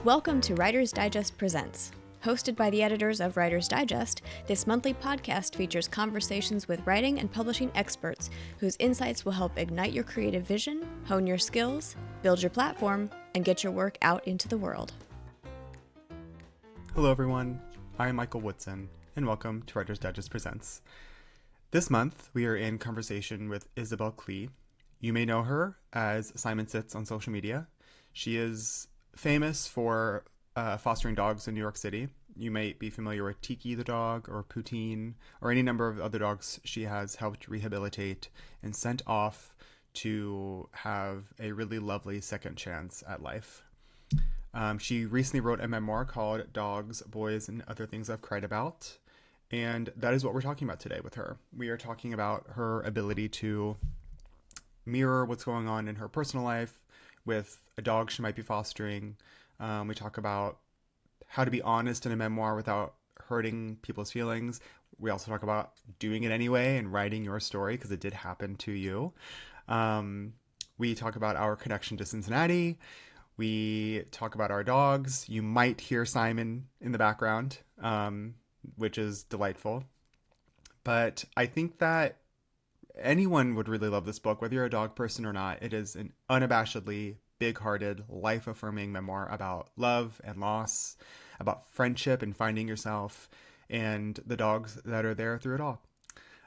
Welcome to Writer's Digest Presents. Hosted by the editors of Writer's Digest, this monthly podcast features conversations with writing and publishing experts whose insights will help ignite your creative vision, hone your skills, build your platform, and get your work out into the world. Hello everyone, I am Michael Woodson, and welcome to Writer's Digest Presents. This month, we are in conversation with Isabel Klee. You may know her as Simon Sits on social media. She is famous for fostering dogs in New York City. You might be familiar with Tiki the dog, or Poutine, or any number of other dogs she has helped rehabilitate and sent off to have a really lovely second chance at life. She recently wrote a memoir called Dogs, Boys, and Other Things I've Cried About. And that is what we're talking about today with her. We are talking about her ability to mirror what's going on in her personal life with a dog she might be fostering. We talk about how to be honest in a memoir without hurting people's feelings. We also talk about doing it anyway and writing your story because it did happen to you. We talk about our connection to Cincinnati. We talk about our dogs. You might hear Simon in the background, which is delightful. But I think that anyone would really love this book, whether you're a dog person or not. It is an unabashedly big-hearted, life-affirming memoir about love and loss, about friendship and finding yourself, and the dogs that are there through it all.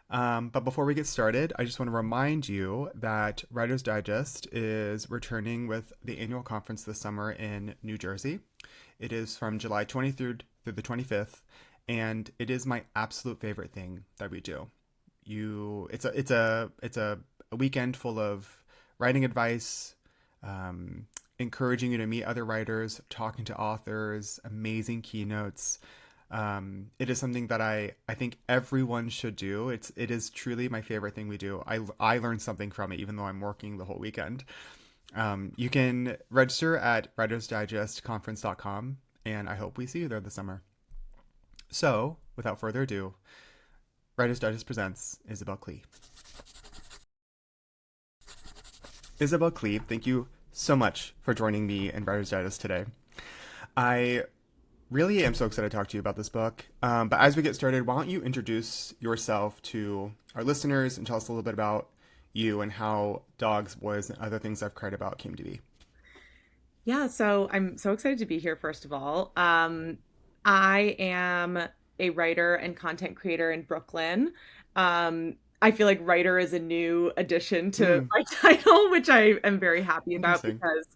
But before we get started, I just want to remind you that Writer's Digest is returning with the annual conference this summer in New Jersey. It is from July 23rd through the 25th, and it is my absolute favorite thing that we do. It's a weekend full of writing advice, encouraging you to meet other writers, talking to authors, amazing keynotes. It is something that I think everyone should do. It is truly my favorite thing we do. I learned something from it, even though I'm working the whole weekend. You can register at writersdigestconference.com, and I hope we see you there this summer. So, without further ado, Writer's Digest presents Isabel Klee. Isabel Klee, thank you so much for joining me in Writer's Digest today. I really am so excited to talk to you about this book. But as we get started, why don't you introduce yourself to our listeners and tell us a little bit about you and how Dogs, Boys, and Other Things I've Cried About came to be. Yeah, so I'm so excited to be here, first of all. I am a writer and content creator in Brooklyn. I feel like writer is a new addition to my title, which I am very happy about because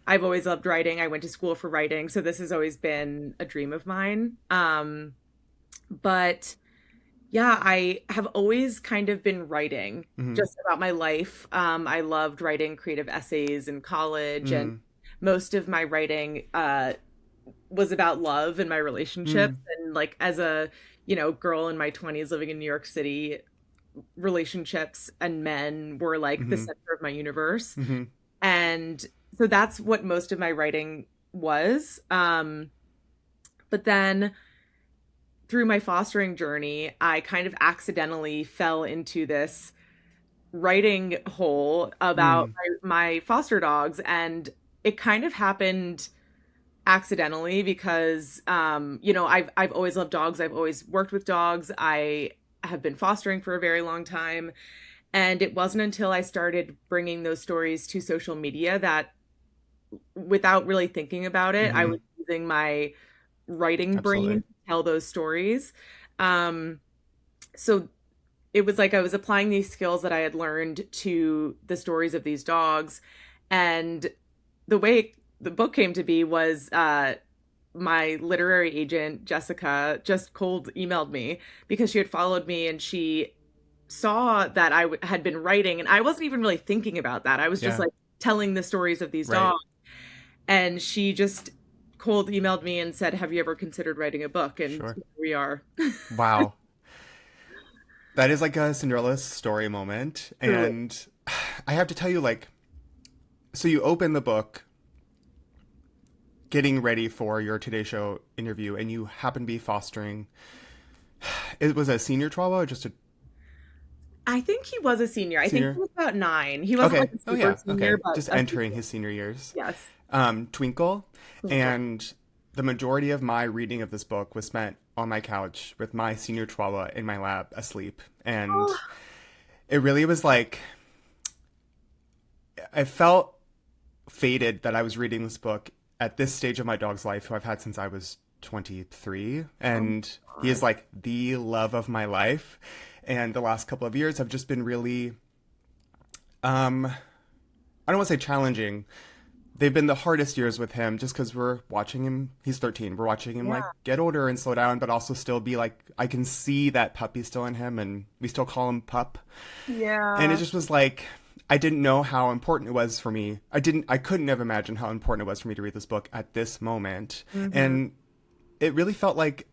I've always loved writing. I went to school for writing, so this has always been a dream of mine. But yeah, I have always kind of been writing just about my life. I loved writing creative essays in college, and most of my writing was about love and my relationships. And like as a, girl in my 20s living in New York City, relationships and men were like the center of my universe. And so that's what most of my writing was. But then through my fostering journey, I kind of accidentally fell into this writing hole about my foster dogs. And it kind of happened accidentally because, I've always loved dogs. I've always worked with dogs. I have been fostering for a very long time. And it wasn't until I started bringing those stories to social media that, without really thinking about it, I was using my writing brain to tell those stories. So it was like I was applying these skills that I had learned to the stories of these dogs. And the way the book came to be was my literary agent, Jessica, just cold emailed me because she had followed me and she saw that I had been writing, and I wasn't even really thinking about that. I was just like telling the stories of these dogs. And she just cold emailed me and said, "Have you ever considered writing a book?" And here we are. Wow. That is like a Cinderella story moment. And I have to tell you, so you open the book getting ready for your Today Show interview, and you happen to be fostering. It was a senior Chihuahua or just a... I think he was a senior. I think he was about 9. He wasn't like a super senior, but just entering his senior years. Yes. Twinkle. And the majority of my reading of this book was spent on my couch with my senior chihuahua in my lap asleep. And it really was like, I felt fated that I was reading this book at this stage of my dog's life, who I've had since I was 23. And he is like the love of my life. And the last couple of years have just been really, I don't want to say challenging. They've been the hardest years with him just because we're watching him. He's 13. We're watching him like get older and slow down, but also still be like, I can see that puppy still in him, and we still call him Pup. Yeah. And it just was like, I didn't know how important it was for me. I couldn't have imagined how important it was for me to read this book at this moment. And it really felt like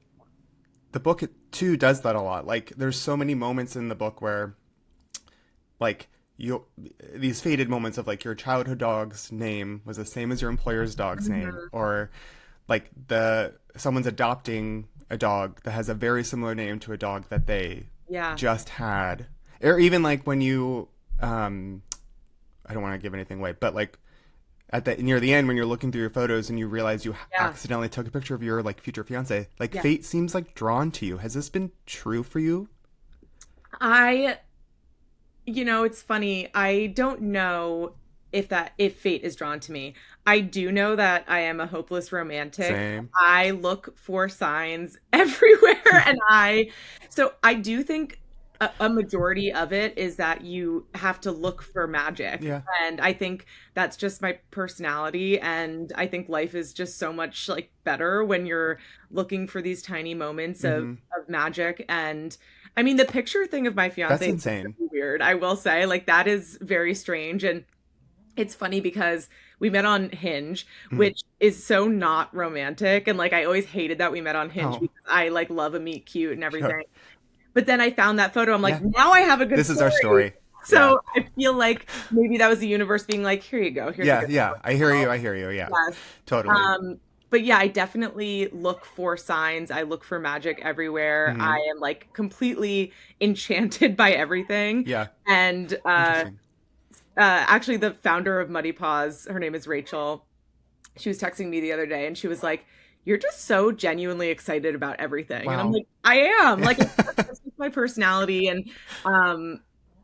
the book too does that a lot. Like there's so many moments in the book where like these faded moments of like your childhood dog's name was the same as your employer's dog's name, or like someone's adopting a dog that has a very similar name to a dog that they just had, or even like when you I don't want to give anything away, but like near the end when you're looking through your photos and you realize you accidentally took a picture of your like future fiance, like fate seems like drawn to you. Has this been true for you? It's funny. I don't know if fate is drawn to me. I do know that I am a hopeless romantic. Same. I look for signs everywhere. And I do think a majority of it is that you have to look for magic. Yeah. And I think that's just my personality. And I think life is just so much like better when you're looking for these tiny moments of magic. And I mean, the picture thing of my fiance That's insane. Is really weird, I will say. Like, that is very strange. And it's funny because we met on Hinge, which is so not romantic. And like, I always hated that we met on Hinge because I like love a meet cute and everything. Sure. But then I found that photo. I'm like, now I have a good This is our story. So I feel like maybe that was the universe being like, here you go. Here's I hear you. Yeah, totally. But yeah, I definitely look for signs. I look for magic everywhere. I am like completely enchanted by everything. Yeah. And actually the founder of Muddy Paws, her name is Rachel. She was texting me the other day and she was like, you're just so genuinely excited about everything. Wow. And I'm like, I am. Like, that's just my personality. And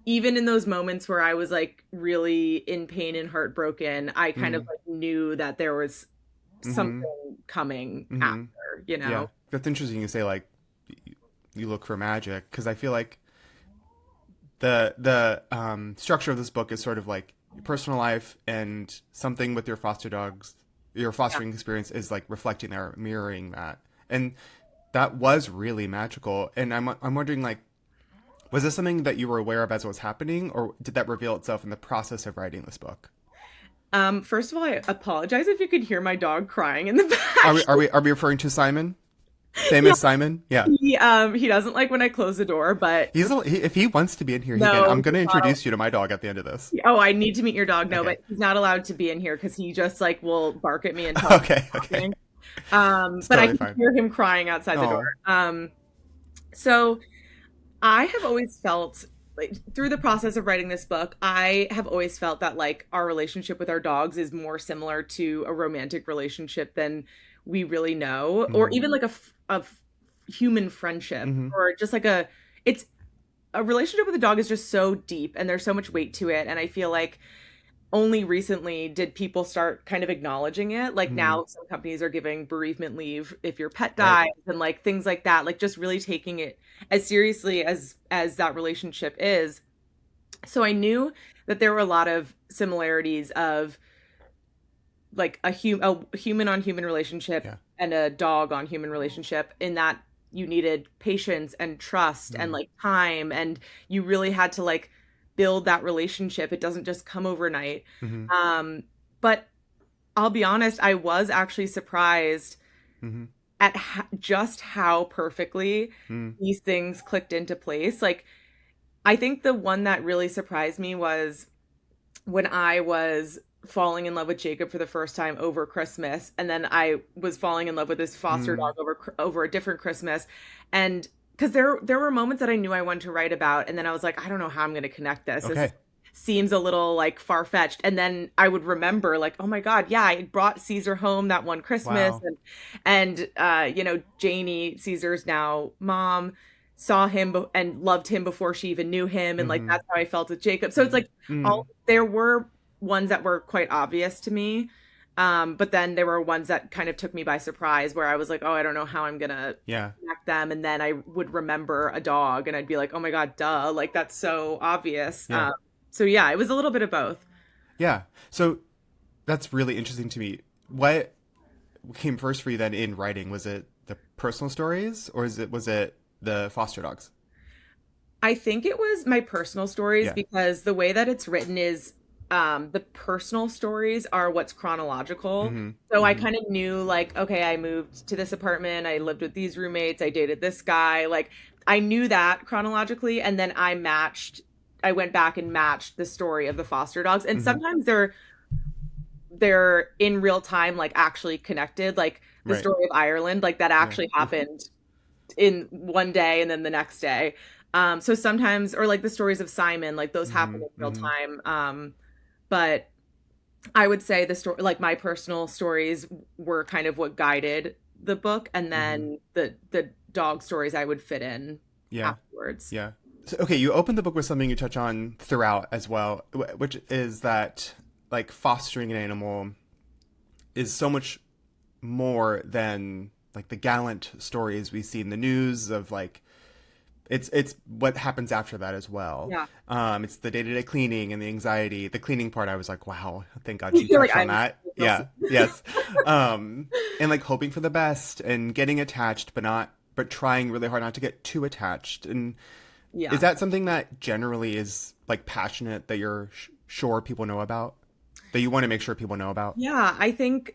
even in those moments where I was like really in pain and heartbroken, I kind of like knew that there was something coming after, Yeah, that's interesting. You say like you look for magic, because I feel like the structure of this book is sort of like your personal life and something with your foster dogs. Your fostering experience is like reflecting or mirroring that, and that was really magical. And I'm wondering, like, was this something that you were aware of as it was happening, or did that reveal itself in the process of writing this book? First of all, I apologize if you could hear my dog crying in the back. Are we referring to Simon? Famous Simon? Yeah. He doesn't like when I close the door, but if he wants to be in here, he can. I'm going to introduce you to my dog at the end of this. Oh, I need to meet your dog. No, okay. But he's not allowed to be in here because he just like will bark at me and talk. Okay. But totally I can hear him crying outside the door. So I have always felt, like, through the process of writing this book, I have always felt that like our relationship with our dogs is more similar to a romantic relationship than we really know, or even like a human friendship, or just like a relationship with a dog is just so deep and there's so much weight to it. And I feel like only recently did people start kind of acknowledging it. Like now some companies are giving bereavement leave if your pet dies, and like things like that, like just really taking it as seriously as that relationship is. So I knew that there were a lot of similarities of like a human on human relationship and a dog on human relationship, in that you needed patience and trust and like time, and you really had to like build that relationship. It doesn't just come overnight. But I'll be honest, I was actually surprised at just how perfectly these things clicked into place. Like, I think the one that really surprised me was when I was falling in love with Jacob for the first time over Christmas, and then I was falling in love with this foster dog over a different Christmas. And because there were moments that I knew I wanted to write about, and then I was like, I don't know how I'm going to connect this. Okay. seems a little like far-fetched. And then I would remember like, oh my God, yeah, I brought Caesar home that one Christmas. Wow. And you know, Janie, Caesar's now mom, saw him and loved him before she even knew him. And like, Mm-hmm. that's how I felt with Jacob. So it's like Mm-hmm. there were ones that were quite obvious to me. But then there were ones that kind of took me by surprise where I was like, oh, I don't know how I'm gonna Yeah. connect them. And then I would remember a dog and I'd be like, oh my God, duh. Like that's so obvious. Yeah. So yeah, it was a little bit of both. Yeah. So that's really interesting to me. What came first for you then in writing? Was it the personal stories or was it the foster dogs? I think it was my personal stories Yeah. because the way that it's written is the personal stories are what's chronological. Mm-hmm. So I Mm-hmm. kind of knew like, okay, I moved to this apartment, I lived with these roommates, I dated this guy. Like I knew that chronologically, and then I went back and matched the story of the foster dogs. And Mm-hmm. sometimes they're in real time, like actually connected, like the Right. story of Ireland, like that Yeah. actually happened in one day and then the next day. So sometimes, or like the stories of Simon, like those happen in Mm-hmm. real Mm-hmm. time. But I would say the story, like my personal stories were kind of what guided the book. And Mm-hmm. then the dog stories I would fit in Yeah. afterwards. Yeah. So, okay, you open the book with something you touch on throughout as well, which is that like fostering an animal is so much more than like the gallant stories we see in the news of like it's what happens after that as well. Yeah. It's the day-to-day cleaning and the anxiety. The cleaning part, I was like, wow, thank God You you feel like touched on I'm that. Yeah. Yes. And like hoping for the best and getting attached, but trying really hard not to get too attached. And Yeah. is that something that generally is like passionate that you're sure people know about? That you want to make sure people know about? Yeah, I think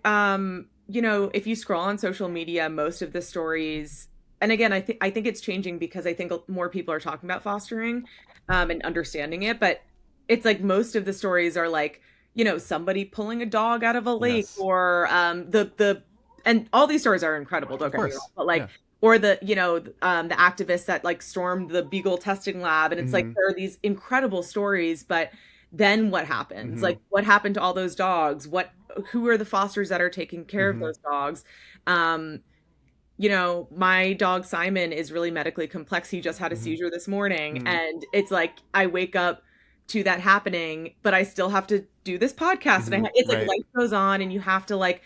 you know, if you scroll on social media, most of the stories, and again, I think it's changing because I think more people are talking about fostering and understanding it, but it's like most of the stories are like, you know, somebody pulling a dog out of a lake Yes. or the and all these stories are incredible, don't Of get me wrong, course. but like Yeah. or the you know the activists that like stormed the beagle testing lab, and it's like Mm-hmm. there are these incredible stories, but then what happens? Mm-hmm. Like what happened to all those dogs? Who are the fosters that are taking care of Mm-hmm. those dogs? Um, you know, my dog Simon is really medically complex. He just had a Mm-hmm. seizure this morning, Mm-hmm. and it's like I wake up to that happening, but I still have to do this podcast, and Mm-hmm. it's like Right. life goes on, and you have to like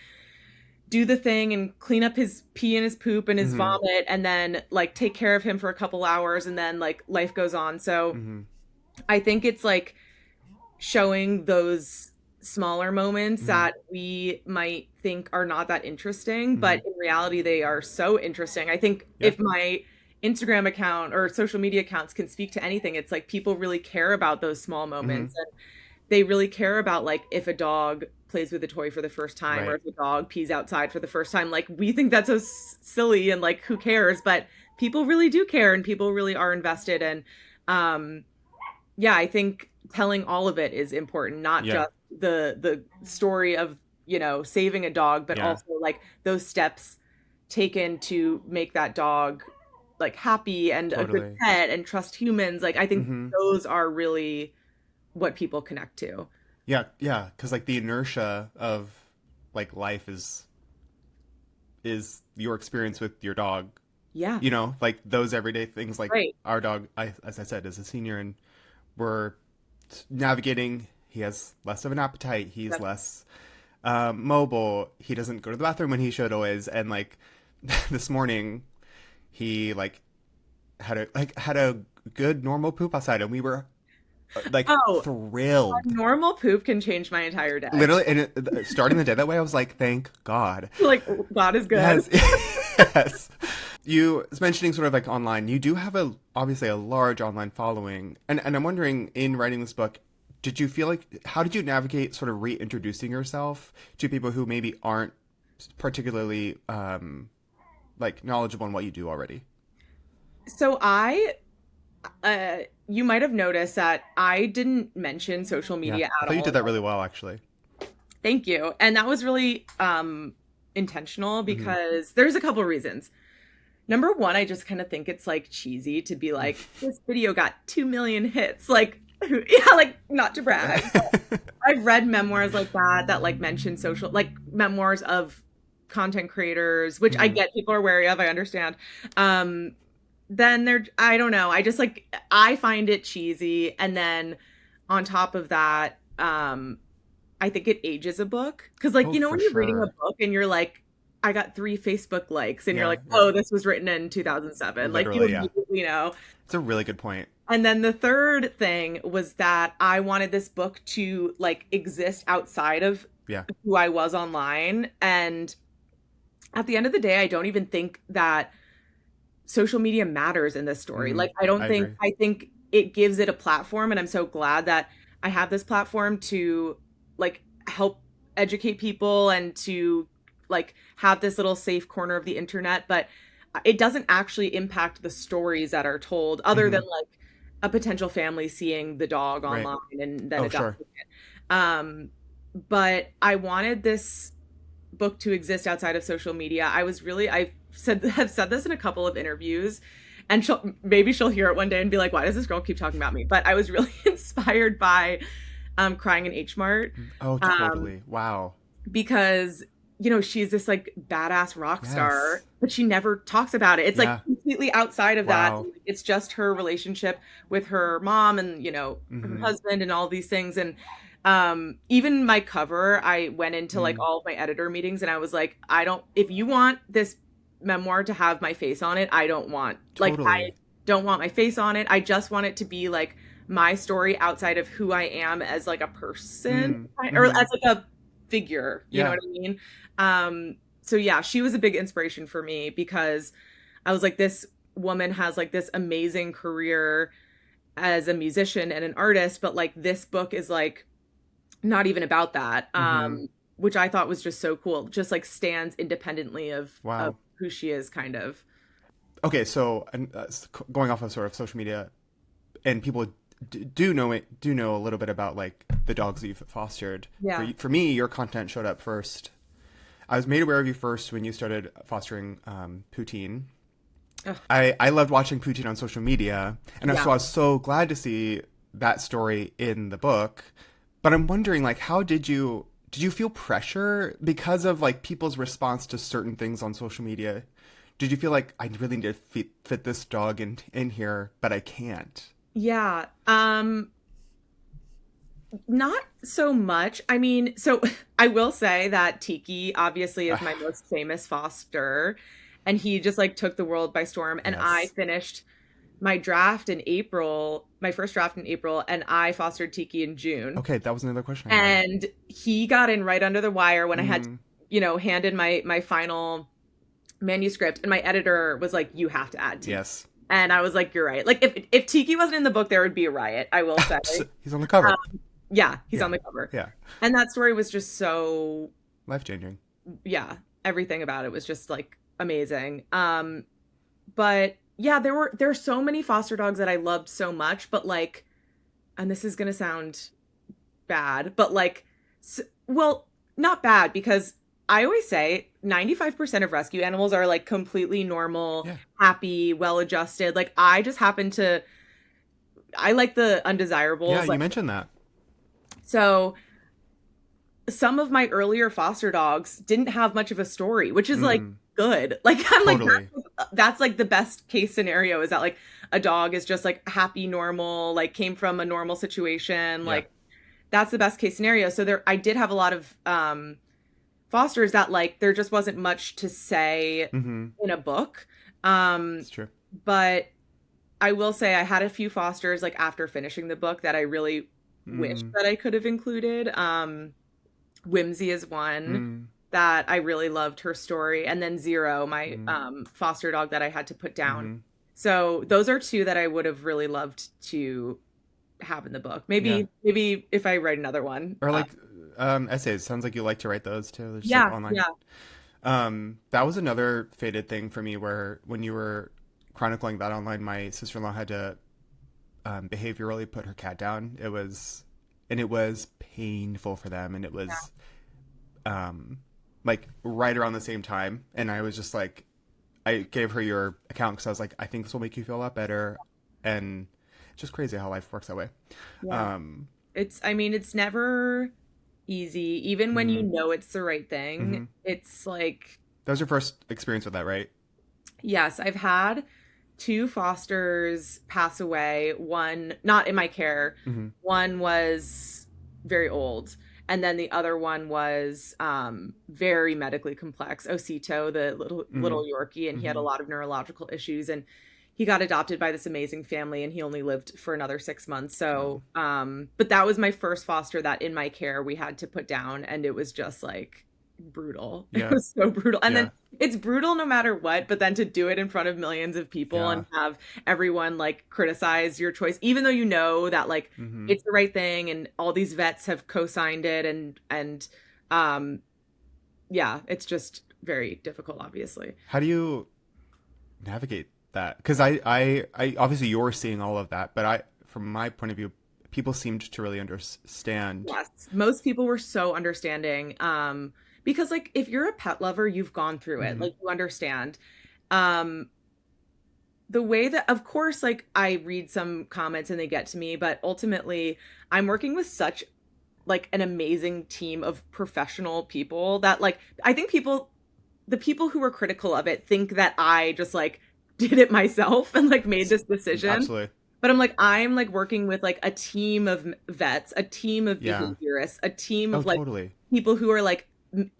do the thing and clean up his pee and his poop and his Mm-hmm. vomit, and then like take care of him for a couple hours, and then like life goes on. So Mm-hmm. I think it's like showing those smaller moments Mm-hmm. that we might think are not that interesting, Mm-hmm. but in reality they are so interesting. I think Yeah. if my Instagram account or social media accounts can speak to anything, it's like people really care about those small Mm-hmm. moments, and they really care about like if a dog plays with a toy for the first time, or Right. if a dog pees outside for the first time. Like we think that's so silly and like who cares, but people really do care, and people really are invested. And yeah, I think telling all of it is important, not Yeah. just the story of, you know, saving a dog, but Yeah. also like those steps taken to make that dog like happy and a good Totally. pet and trust humans. Like I think Mm-hmm. those are really what people connect to. Yeah, yeah, because like the inertia of like life is your experience with your dog. Yeah. You know, like those everyday things. Like Right. our dog, as I said, is a senior, and we're navigating. He has less of an appetite. He's Yep. less mobile. He doesn't go to the bathroom when he should always. And like this morning, he like had a good normal poop outside, and we were like Oh, thrilled. normal poop can change my entire day. Literally, and starting the day that way, I was like, "Thank God." Like God is good. Yes, yes. You was mentioning sort of like online. You do have obviously a large online following, and I'm wondering, in writing this book, did you feel like how did you navigate sort of reintroducing yourself to people who maybe aren't particularly like knowledgeable in what you do already? So you might have noticed that I didn't mention social media I at thought you all. did that really well, actually. Thank you. And that was really intentional because there's a couple reasons. Number one, I just kind of think it's like cheesy to be like, this video got 2 million hits. Like, Yeah, like not to brag. I've read memoirs like that like mention social, like memoirs of content creators, which I get people are wary of. I understand. Then I don't know. I just like, I find it cheesy. And then on top of that, I think it ages a book. Cause like, when you're reading a book and you're like, I got 3 Facebook likes and you're like, oh, this was written in 2007. Literally, like, you immediately know. It's a really good point. And then the third thing was that I wanted this book to like exist outside of who I was online. And at the end of the day, I don't even think that social media matters in this story. Like, I think it gives it a platform. And I'm so glad that I have this platform to like help educate people and to like have this little safe corner of the internet. But it doesn't actually impact the stories that are told other than like a potential family seeing the dog online and then adopting it. But I wanted this book to exist outside of social media. I've said this in a couple of interviews, and maybe she'll hear it one day and be like, why does this girl keep talking about me? But I was really inspired by Crying in H Mart. Oh, totally. Wow. Because she's this like badass rock star, but she never talks about it. It's like completely outside of that. It's just her relationship with her mom and, her husband and all these things. And even my cover, I went into like all of my editor meetings and I was like, if you want this memoir to have my face on it, I don't want my face on it. I just want it to be like my story outside of who I am as like a person or as like a figure, you know what I mean? So yeah, she was a big inspiration for me because I was like, this woman has like this amazing career as a musician and an artist, but like this book is like not even about that, which I thought was just so cool. Just like stands independently of who she is, kind of. Okay, so going off of sort of social media, and people do know a little bit about like the dogs that you've fostered. Yeah. For me, your content showed up first. I was made aware of you first when you started fostering Poutine. I loved watching Poutine on social media, and so I was so glad to see that story in the book. But I'm wondering, like, how did you feel pressure because of like people's response to certain things on social media? Did you feel like I really need to fit this dog in here, but I can't? Yeah. Not so much. I mean, so I will say that Tiki obviously is my most famous foster, and he just like took the world by storm. And I finished my draft in April, my first draft in April, and I fostered Tiki in June. Okay, that was another question. And he got in right under the wire when I had to, hand in my final manuscript, and my editor was like, you have to add Tiki. Yes. And I was like, you're right. Like if Tiki wasn't in the book, there would be a riot, I will say. He's on the cover. Yeah, he's on the cover. Yeah. And that story was just so life-changing. Yeah, everything about it was just like amazing. But yeah, there's so many foster dogs that I loved so much, but like, and this is going to sound bad, but like, well, not bad, because I always say 95% of rescue animals are like completely normal, happy, well-adjusted. Like I just happen to, I like the undesirables. Yeah, like, you mentioned that. So some of my earlier foster dogs didn't have much of a story, which is like good. Like I'm totally. Like, that's like the best case scenario, is that like a dog is just like happy, normal, like came from a normal situation. Like that's the best case scenario. So I did have a lot of fosters that like there just wasn't much to say in a book. It's true. But I will say I had a few fosters like after finishing the book that I really wish that I could have included. Whimsy is one that I really loved her story, and then Zero, my foster dog that I had to put down. So those are two that I would have really loved to have in the book. Maybe if I write another one, or like essays. Sounds like you like to write those too. Just yeah, like online. That was another fated thing for me, where when you were chronicling that online, my sister-in-law had to behaviorally put her cat down. It was painful for them, and it was like right around the same time, and I was just like, I gave her your account because I was like, I think this will make you feel a lot better. And just crazy how life works that way. Yeah. It's never easy, even when you know it's the right thing. It's like, that was your first experience with that, right? yes, I've had 2 fosters pass away. One, not in my care. One was very old. And then the other one was very medically complex. Osito, the little Yorkie, and he had a lot of neurological issues. And he got adopted by this amazing family, and he only lived for another 6 months. So, but that was my first foster that in my care we had to put down, and it was just like brutal. Yeah. It was so brutal. And then it's brutal no matter what, but then to do it in front of millions of people and have everyone like criticize your choice, even though you know that like it's the right thing and all these vets have co-signed it, and yeah, it's just very difficult, obviously. How do you navigate that? Because I obviously you're seeing all of that, but from my point of view, people seemed to really understand. Yes, most people were so understanding. Because like if you're a pet lover, you've gone through it, like you understand. The way that, of course, like I read some comments and they get to me, but ultimately I'm working with such like an amazing team of professional people that like I think the people who are critical of it think that I just like did it myself and like made this decision. Absolutely. But I'm like working with like a team of vets, a team of behaviorists, a team of like people who are like,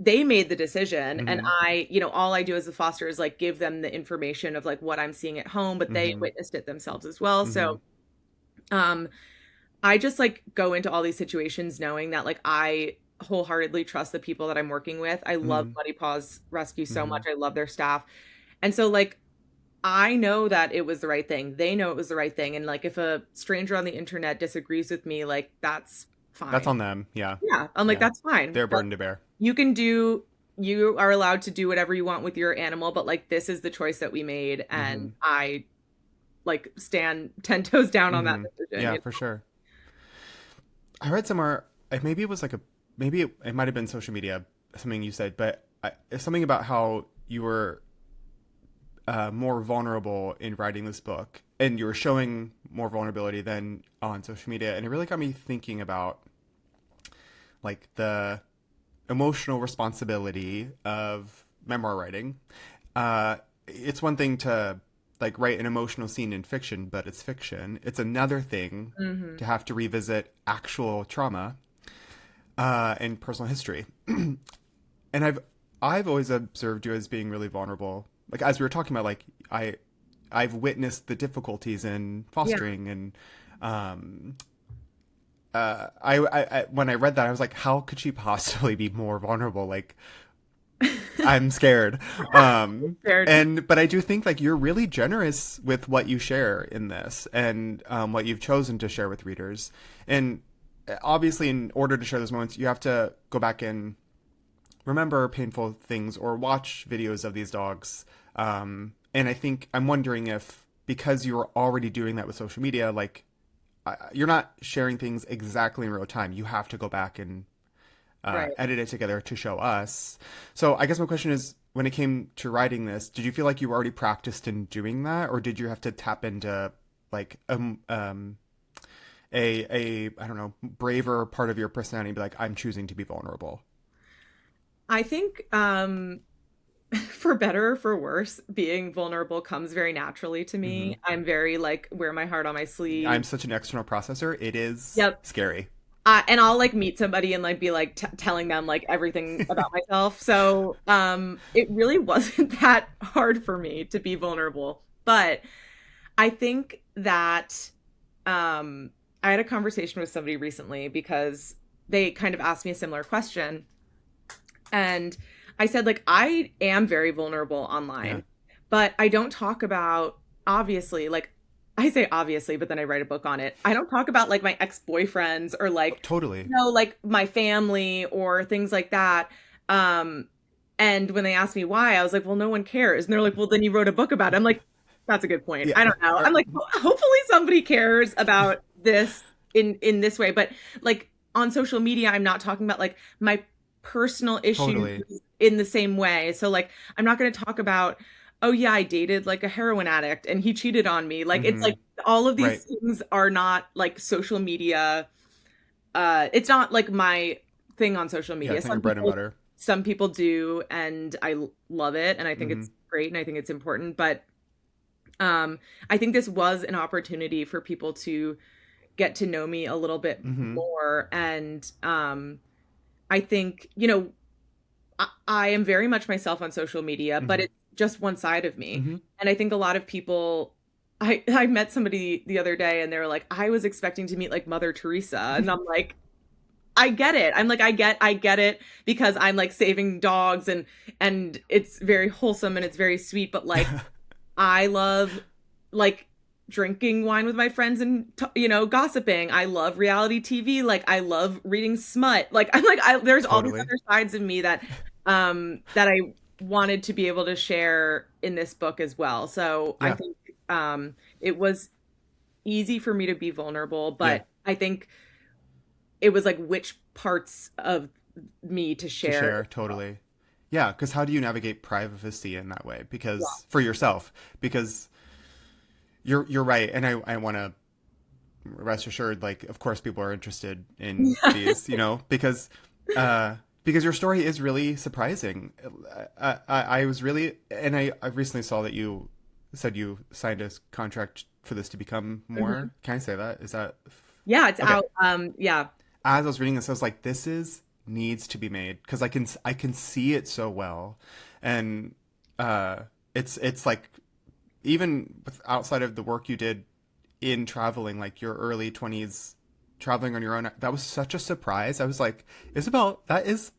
they made the decision, and I, all I do as a foster is like give them the information of like what I'm seeing at home, but they witnessed it themselves as well. So I just like go into all these situations knowing that like I wholeheartedly trust the people that I'm working with. I love Muddy Paws Rescue so much. I love their staff. And so like I know that it was the right thing. They know it was the right thing. And like if a stranger on the internet disagrees with me, like that's fine. That's on them. Yeah. Yeah. I'm like, that's fine. Their burden to bear. You are allowed to do whatever you want with your animal, but like this is the choice that we made, and I like stand 10 toes down on that decision. Yeah, for sure. I read somewhere, maybe it was like it might have been social media, something you said, but something about how you were more vulnerable in writing this book, and you were showing more vulnerability than on social media, and it really got me thinking about like the emotional responsibility of memoir writing. It's one thing to like write an emotional scene in fiction, but it's fiction. It's another thing to have to revisit actual trauma and personal history. And I've always observed you as being really vulnerable. Like as we were talking about, like I've witnessed the difficulties in fostering, and I when I read that, I was like, how could she possibly be more vulnerable? Like, I'm scared. But I do think like you're really generous with what you share in this, and what you've chosen to share with readers. And obviously, in order to share those moments, you have to go back and remember painful things or watch videos of these dogs. And I think I'm wondering if, because you were already doing that with social media, like you're not sharing things exactly in real time. You have to go back and edit it together to show us. So I guess my question is, when it came to writing this, did you feel like you were already practiced in doing that, or did you have to tap into like a I don't know, braver part of your personality and be like, I'm choosing to be vulnerable? I think for better or for worse, being vulnerable comes very naturally to me. I'm very like wear my heart on my sleeve. I'm such an external processor. It is scary. And I'll like meet somebody and like be like telling them like everything about myself. So it really wasn't that hard for me to be vulnerable. But I think that I had a conversation with somebody recently because they kind of asked me a similar question. And I said, like, I am very vulnerable online, but I don't talk about, obviously, like, I say obviously, but then I write a book on it. I don't talk about like my ex-boyfriends or like, like my family or things like that. And when they asked me why, I was like, well, no one cares. And they're like, well, then you wrote a book about it. I'm like, that's a good point. Yeah. I don't know. I'm like, well, hopefully somebody cares about this in this way. But like on social media, I'm not talking about like my personal issues in the same way. So like, I'm not going to talk about oh yeah, I dated like a heroin addict and he cheated on me. Like it's Mm-hmm. like all of these Right. things are not like social media. It's not like my thing on social Yeah, media. it's not your bread and butter. Some people do, and I love it, and I think Mm-hmm. it's great, and I think it's important. But I think this was an opportunity for people to get to know me a little bit Mm-hmm. more, and I think, I am very much myself on social media, but Mm-hmm. it's just one side of me. Mm-hmm. And I think a lot of people, I met somebody the other day and they were like, I was expecting to meet like Mother Teresa. And I'm like, I get it. I'm like, I get it because I'm like saving dogs and it's very wholesome and it's very sweet, but like I love like drinking wine with my friends and gossiping. I love reality TV. Like I love reading smut. Like I'm like there's all these Totally. other sides of me that I wanted to be able to share in this book as well. So I Yeah. think it was easy for me to be vulnerable, Yeah. but I think it was like which parts of me to To share. share, totally. Yeah, because how do you navigate privacy in that way? Yeah. Because for yourself, because you're right, and I want to rest assured, like, of course, people are interested in these, because your story is really surprising. I was really, and I recently saw that you said you signed a contract for this to become more. Mm-hmm. Can I say that? Is that Yeah, it's okay? out. Yeah. As I was reading this, I was like, this is needs to be made because I can see it so well, and it's like even outside of the work you did in traveling, like your early 20s traveling on your own, that was such a surprise. I was like, Isabel, that is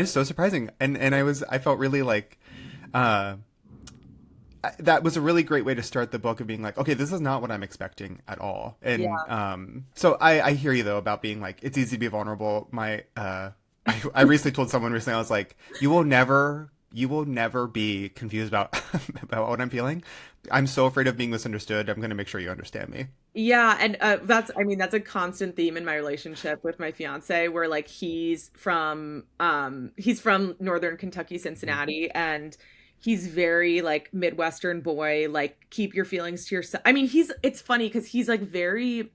so surprising, and I felt really like that was a really great way to start the book of being like, okay, this is not what I'm expecting at all. And Yeah. so I hear you though about being like, it's easy to be vulnerable. I recently told someone recently, I was like, you will never be confused about about what I'm feeling. I'm so afraid of being misunderstood. I'm going to make sure you understand me. Yeah, and that's I mean that's a constant theme in my relationship with my fiance where like he's from Northern Kentucky, Mm-hmm. Cincinnati, and he's very like Midwestern boy, like keep your feelings to yourself. I mean, it's funny because he's like very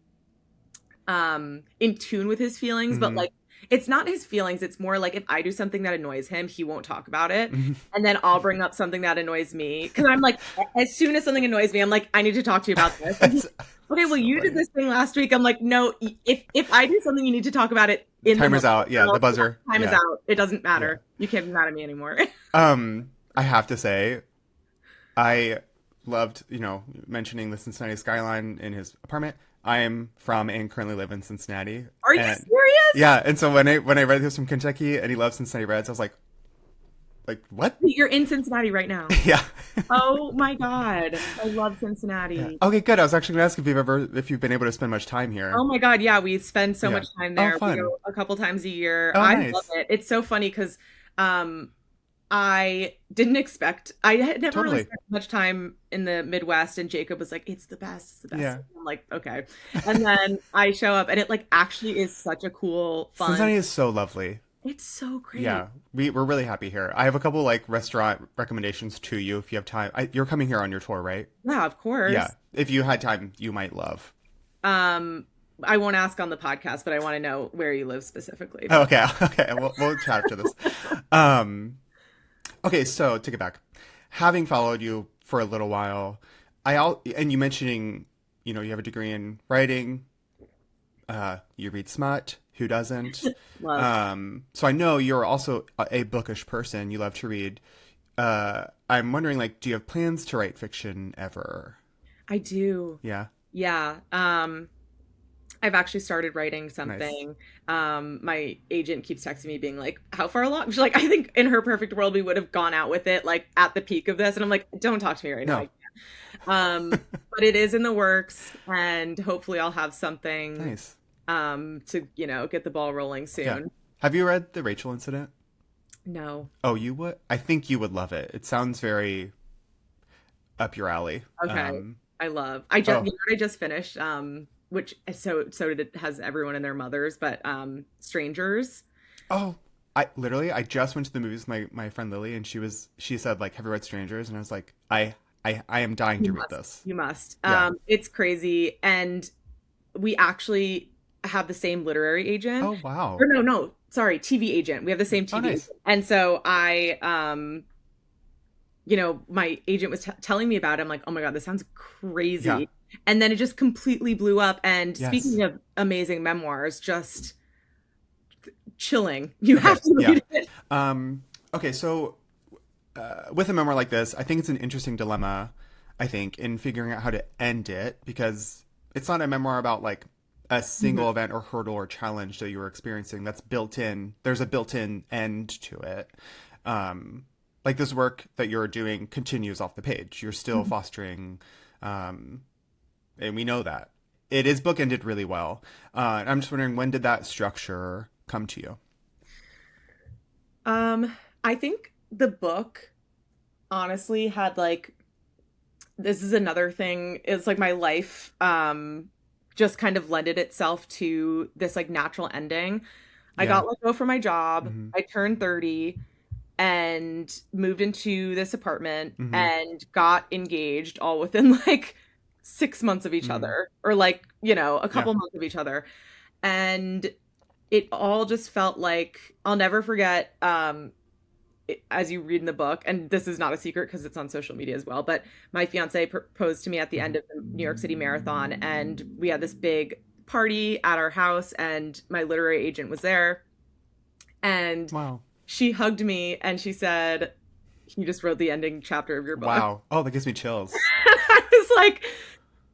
in tune with his feelings, but Mm-hmm. like it's not his feelings, it's more like if I do something that annoys him, he won't talk about it. Mm-hmm. And then I'll bring up something that annoys me because I'm like, as soon as something annoys me, I'm like, I need to talk to you about this. And he's, That's okay, well, so you did funny. this thing last week. I'm like, no, if I do something, you need to talk about it in the Timer's moment. out. Yeah, the buzzer. Time is Yeah, out. It doesn't yeah. matter. You can't be mad at me anymore. I have to say, I loved, mentioning the Cincinnati skyline in his apartment. I am from and currently live in Cincinnati. Are you And serious? yeah, and so when I read he was from Kentucky and he loves Cincinnati Reds, I was like what? You're in Cincinnati right now. Yeah. Oh my God. I love Yeah. Cincinnati. Okay, good. I was actually gonna ask if you've been able to spend much time Oh here. my God. Yeah, we spend so Yeah. much time Oh, there. We fun. go a couple times a year. Oh, I love nice. it. It's so funny because um I didn't expect, I had never really Totally. spent much time in the Midwest, and Jacob was like, it's the best, it's the best. Yeah. I'm like, okay. And then I show up, and it like actually is such a cool, fun, Cincinnati is so lovely. it's so great. Yeah, we're really happy here. I have a couple like restaurant recommendations to you if you have time. You're coming here on your tour, right? Yeah, of Yeah. course. If you had time, you might love. Um, I won't ask on the podcast, but I want to know where you live specifically. Oh, okay, okay. We'll chat after this. Um, okay, so take it back. Having followed you for a little while, and you mentioning, you have a degree in writing. You read smut. Who doesn't? Love. So I know you're also a bookish person. You love to read. I'm wondering, like, do you have plans to write fiction ever? I do. Yeah, Yeah. I've actually started writing nice. something. My agent keeps texting me being like, how far along? She's like, I think in her perfect world, we would have gone out with it like at the peak of this. And I'm like, don't talk to me right now. No, But it is in the works, and hopefully I'll have something nice. to, get the ball rolling Yeah. soon. Have you read The Rachel Incident? No. Oh, you would? I think you would love it. It sounds very up your alley. Okay. Oh, I just finished, which so did it has everyone and their mothers, but Strangers. oh, I just went to the movies with my friend Lily, and she said, like, have you read Strangers? And I was like, I am dying to read this. You must. Yeah. It's crazy. And we actually have the same literary agent. Oh, wow. Or no, sorry, TV agent. We have the same TV. Oh, nice. Agent. And so my agent was telling me about it. I'm like, oh my God, this sounds crazy. Yeah. And then it just completely blew up. And Yes. speaking of amazing memoirs, just chilling. You have to read it. Okay, so with a memoir like this, I think it's an interesting dilemma, I think, in figuring out how to end it, because it's not a memoir about like a single event or hurdle or challenge that you were experiencing that's built in. There's a built-in end to it. Like this work that you're doing continues off the page. You're still fostering, and we know that. It is bookended really well. I'm just wondering, when did that structure come to you? I think the book honestly had like, this is another thing, it's like my life just kind of lended itself to this like natural ending. I got let go from my job. I turned 30 and moved into this apartment and got engaged all within like 6 months of each other, or like, a couple months of each other. And it all just felt like, I'll never forget, as you read in the book, and this is not a secret because it's on social media as well, but my fiance proposed to me at the end of the New York City Marathon, and we had this big party at our house, and my literary agent was there. And Wow. She hugged me and she said, "You just wrote the ending chapter of your book." Wow. Oh, that gives me chills. I was like,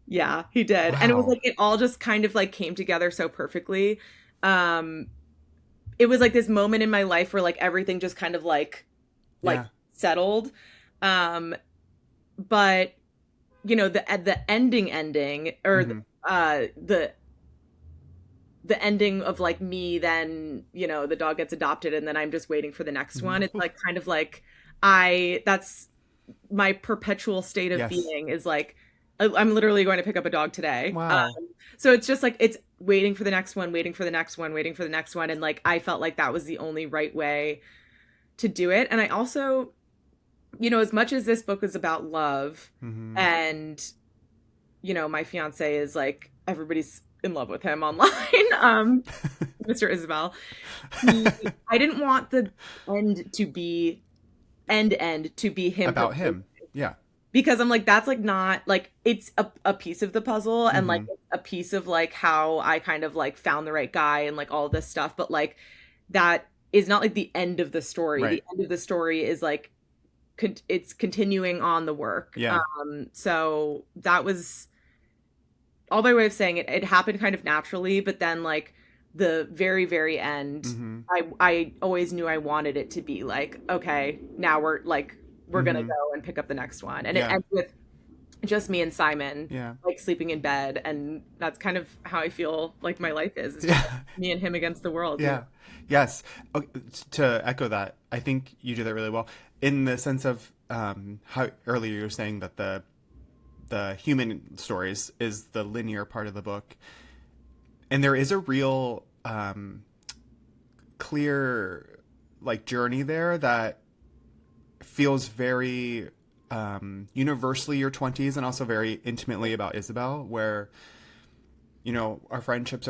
yeah, he did. Wow. And it was like, it all just kind of like came together so perfectly. It was like this moment in my life where like everything just kind of like settled. But the ending or the ending of like me, then the dog gets adopted and then I'm just waiting for the next one. It's like kind of like that's my perpetual state of being, is like I'm literally going to pick up a dog today. Wow. So it's just like, it's waiting for the next one, waiting for the next one, waiting for the next one. And like, I felt like that was the only right way to do it. And I also, as much as this book is about love and, my fiance is like, everybody's in love with him online, Mr. Isabel, I didn't want the end to be him. About him. Yeah. Because I'm like, that's like not like, it's a piece of the puzzle and like a piece of like how I kind of like found the right guy and like all this stuff. But like, that is not like the end of the story. Right. The end of the story is like, it's continuing on the work. Yeah. So that was all by way of saying it. It happened kind of naturally, but then like the very, very end, I always knew I wanted it to be like, okay, now we're gonna go and pick up the next one. And it ends with just me and Simon like sleeping in bed, and that's kind of how I feel like my life is. It's just me and him against the world. Yeah. Yes. Okay, to echo that, I think you do that really well, in the sense of how earlier you were saying that the human stories is the linear part of the book, and there is a real clear like journey there that feels very universally your 20s, and also very intimately about Isabel, where our friendships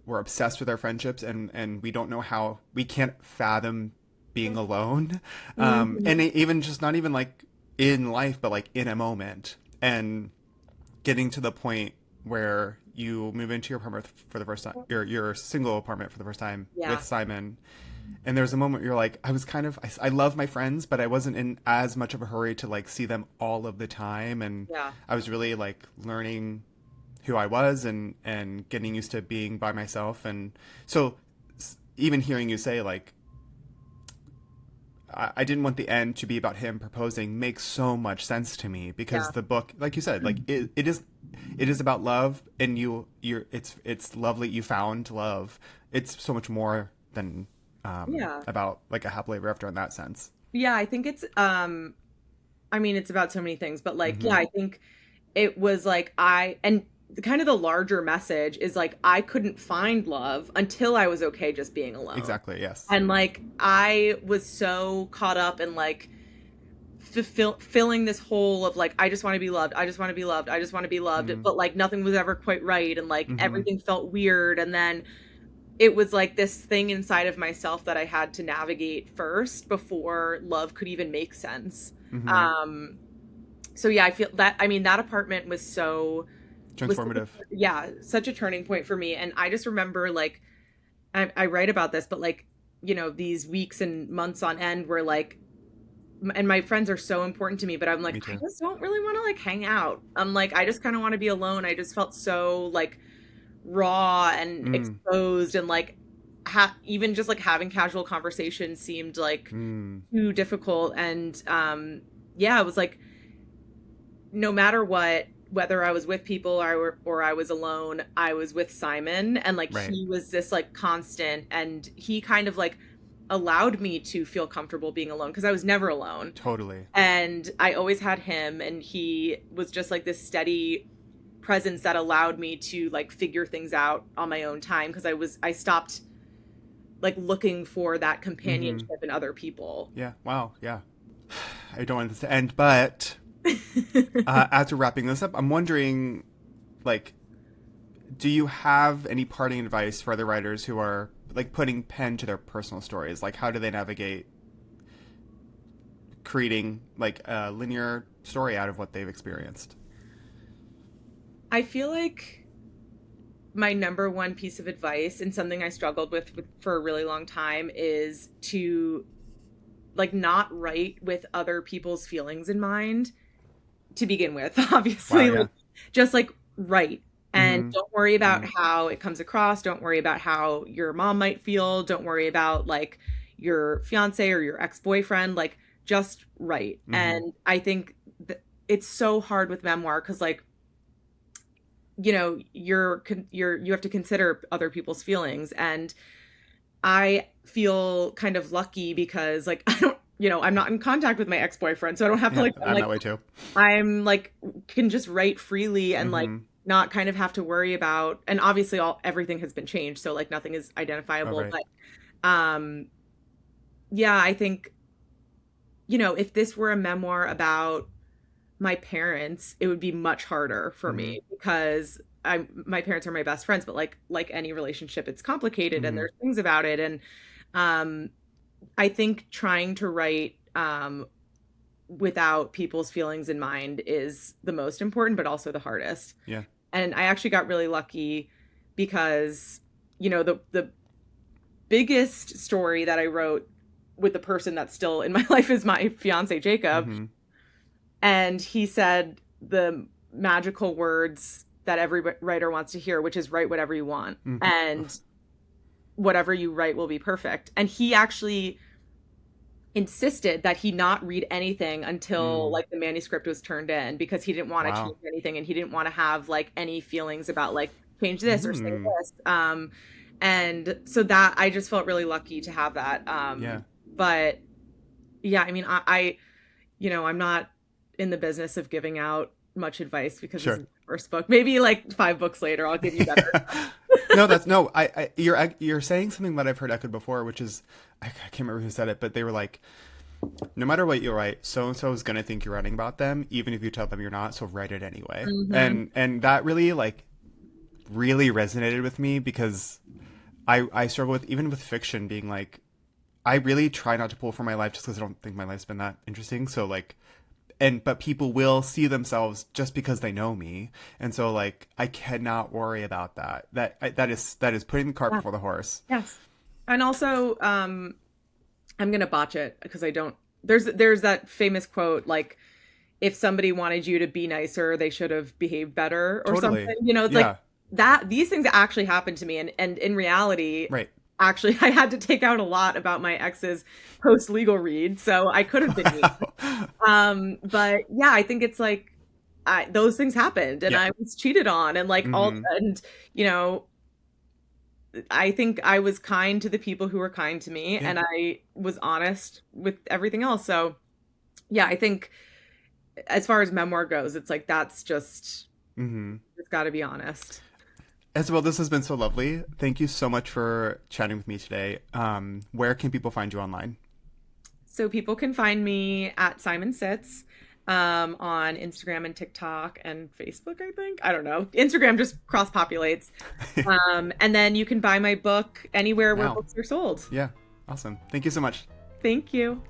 we're obsessed with our friendships, and we don't know how, we can't fathom being alone, and even just not even like in life, but like in a moment, and getting to the point where you move into your apartment for the first time, your single apartment for the first time with Simon. And there's a moment you're like, I love my friends, but I wasn't in as much of a hurry to like see them all of the time. And I was really like learning who I was and getting used to being by myself. And so even hearing you say like, I didn't want the end to be about him proposing makes so much sense to me, because the book, like you said, like it is about love, and it's lovely. You found love. It's so much more than about like a happily ever after in that sense. Yeah, I think it's it's about so many things, but like I think it was like, and the larger message is like, I couldn't find love until I was okay just being alone. Exactly. Yes. And like, I was so caught up in like filling this hole of like, I just want to be loved. I just want to be loved. I just want to be loved. But like nothing was ever quite right. And like everything felt weird. And then it was like this thing inside of myself that I had to navigate first before love could even make sense. So yeah, I feel that, I mean, that apartment was so transformative. Such a turning point for me. And I just remember like, I write about this, but like, you know, these weeks and months on end were like, and my friends are so important to me, but I'm like, I just don't really want to like hang out. I'm like, I just kind of want to be alone. I just felt so like raw and exposed, and like even just like having casual conversations seemed like too difficult. And it was like, no matter what, whether I was with people or I was alone, I was with Simon, and like he was this like constant, and he kind of like allowed me to feel comfortable being alone because I was never alone. Totally. And I always had him, and he was just like this steady presence that allowed me to like figure things out on my own time, because I stopped like looking for that companionship in other people. Yeah. Wow. Yeah. I don't want this to end, but as we're wrapping this up, I'm wondering, like, do you have any parting advice for other writers who are like putting pen to their personal stories? Like, how do they navigate creating like a linear story out of what they've experienced? I feel like my number one piece of advice, and something I struggled with for a really long time, is to like not write with other people's feelings in mind to begin with. Obviously, wow, yeah. Like, just like write. And don't worry about how it comes across. Don't worry about how your mom might feel. Don't worry about like your fiance or your ex-boyfriend. Like, just write. And I think it's so hard with memoir because like, you know, you have to consider other people's feelings. And I feel kind of lucky because like, I don't, you know, I'm not in contact with my ex-boyfriend, so I don't have to like, I'm that way too. I'm like, can just write freely and like not kind of have to worry about, and obviously everything has been changed. So like nothing is identifiable, but I think, you know, if this were a memoir about my parents, it would be much harder for me because my parents are my best friends, but like any relationship, it's complicated and there's things about it. And I think trying to write without people's feelings in mind is the most important, but also the hardest. Yeah. And I actually got really lucky because, you know, the biggest story that I wrote with the person that's still in my life is my fiance, Jacob. And he said the magical words that every writer wants to hear, which is write whatever you want. And whatever you write will be perfect. And he actually insisted that he not read anything until like the manuscript was turned in, because he didn't want to change anything, and he didn't want to have like any feelings about like change this or say this. And so that I just felt really lucky to have that. But yeah, I mean, I you know, I'm not in the business of giving out much advice because this is the first book. Maybe like 5 books later, I'll give you better. You're saying something that I've heard echoed before, which is, I can't remember who said it, but they were like, no matter what you write, so-and-so is going to think you're writing about them, even if you tell them you're not, so write it anyway. And that really resonated with me, because I struggle with, even with fiction, being like, I really try not to pull from my life just because I don't think my life's been that interesting. So like, but people will see themselves just because they know me. And so like, I cannot worry about that. That is putting the cart before the horse. Yes. And also, I'm going to botch it because I don't, there's that famous quote, like, if somebody wanted you to be nicer, they should have behaved better or something, you know, it's like that, these things actually happened to me. And in reality, actually, I had to take out a lot about my ex's post-legal read, so I could have been mean. But yeah, I think it's like, those things happened, and I was cheated on, and like and you know, I think I was kind to the people who were kind to me, and I was honest with everything else. So yeah, I think as far as memoir goes, it's like, that's just It's got to be honest. Isabel, this has been so lovely. Thank you so much for chatting with me today. Where can people find you online? So people can find me at Simon Sits on Instagram and TikTok and Facebook, I think. I don't know. Instagram just cross-populates. And then you can buy my book anywhere where books are sold. Yeah, awesome. Thank you so much. Thank you.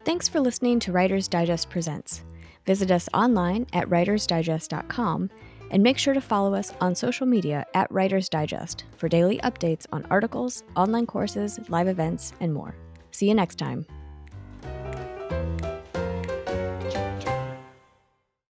Thanks for listening to Writer's Digest Presents. Visit us online at writersdigest.com and make sure to follow us on social media at Writer's Digest for daily updates on articles, online courses, live events, and more. See you next time.